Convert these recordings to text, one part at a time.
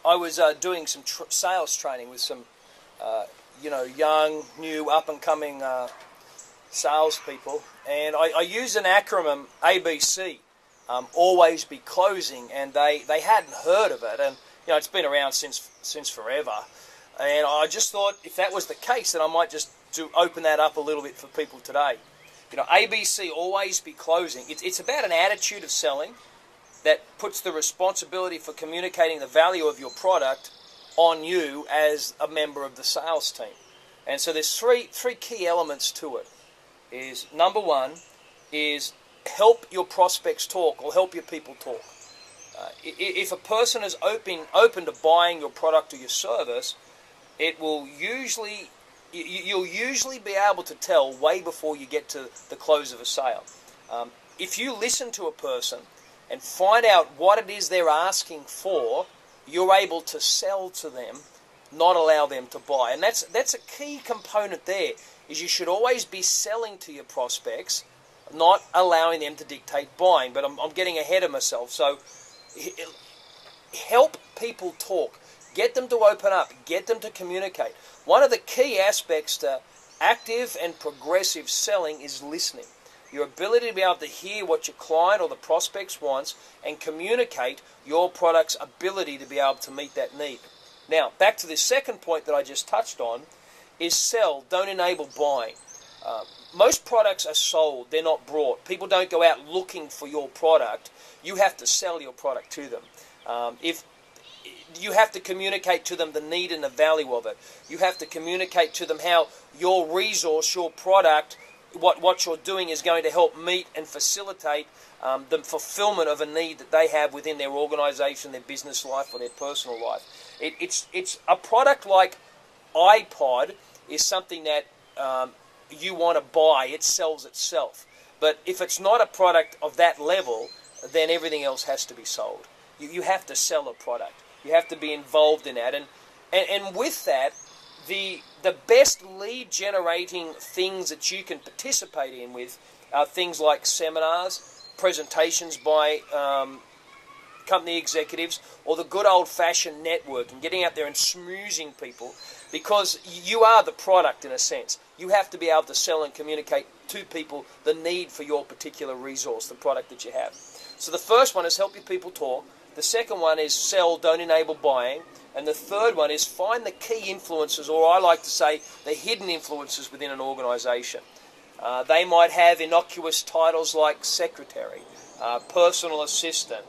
I was doing some sales training with some, young, new, up-and-coming salespeople, and I used an acronym ABC, always be closing, and they hadn't heard of it, and it's been around since forever, and I just thought if that was the case, then I might just open that up a little bit for people today. ABC, always be closing. It's about an attitude of selling that puts the responsibility for communicating the value of your product on you as a member of the sales team. And so there's three key elements to it. Is number one is help your prospects talk, or help your people talk. If a person is open to buying your product or your service, you'll usually be able to tell way before you get to the close of a sale. If you listen to a person and find out what it is they're asking for, you're able to sell to them, not allow them to buy. And that's a key component there, is you should always be selling to your prospects, not allowing them to dictate buying. But I'm getting ahead of myself. So help people talk. Get them to open up. Get them to communicate. One of the key aspects to active and progressive selling is listening. Your ability to be able to hear what your client or the prospects wants and communicate your product's ability to be able to meet that need. Now, back to this second point that I just touched on, is sell, don't enable buying. Most products are sold, they're not brought. People don't go out looking for your product. You have to sell your product to them. If you have to communicate to them the need and the value of it. You have to communicate to them how your resource, your product, what you're doing is going to help meet and facilitate the fulfillment of a need that they have within their organization, their business life, or their personal life. It's a product like iPod is something that you want to buy. It sells itself. But if it's not a product of that level, then everything else has to be sold. You have to sell a product. You have to be involved in that. And with that, the best lead generating things that you can participate in with are things like seminars, presentations by company executives, or the good old-fashioned networking, getting out there and schmoozing people, because you are the product in a sense. You have to be able to sell and communicate to people the need for your particular resource, the product that you have. So the first one is help your people talk. The second one is sell, don't enable buying. And the third one is find the key influencers, or I like to say the hidden influencers within an organization. They might have innocuous titles like secretary, personal assistant,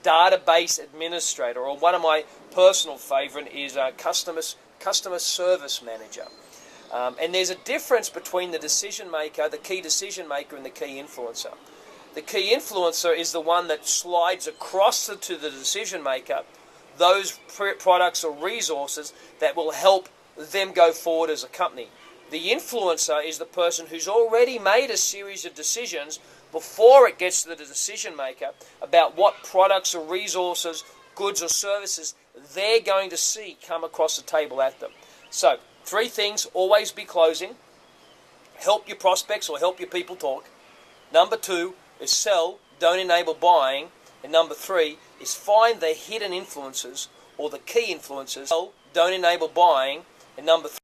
database administrator, or one of my personal favorite is customer service manager. And there's a difference between the decision maker, the key decision maker, and the key influencer. The key influencer is the one that slides across to the decision maker those products or resources that will help them go forward as a company. The influencer is the person who's already made a series of decisions before it gets to the decision maker about what products or resources, goods or services they're going to see come across the table at them. So, 3 things: always be closing, help your prospects or help your people talk. Number 2 is sell, don't enable buying. And number 3 is find the hidden influencers or the key influencers. Sell, don't enable buying. And number 3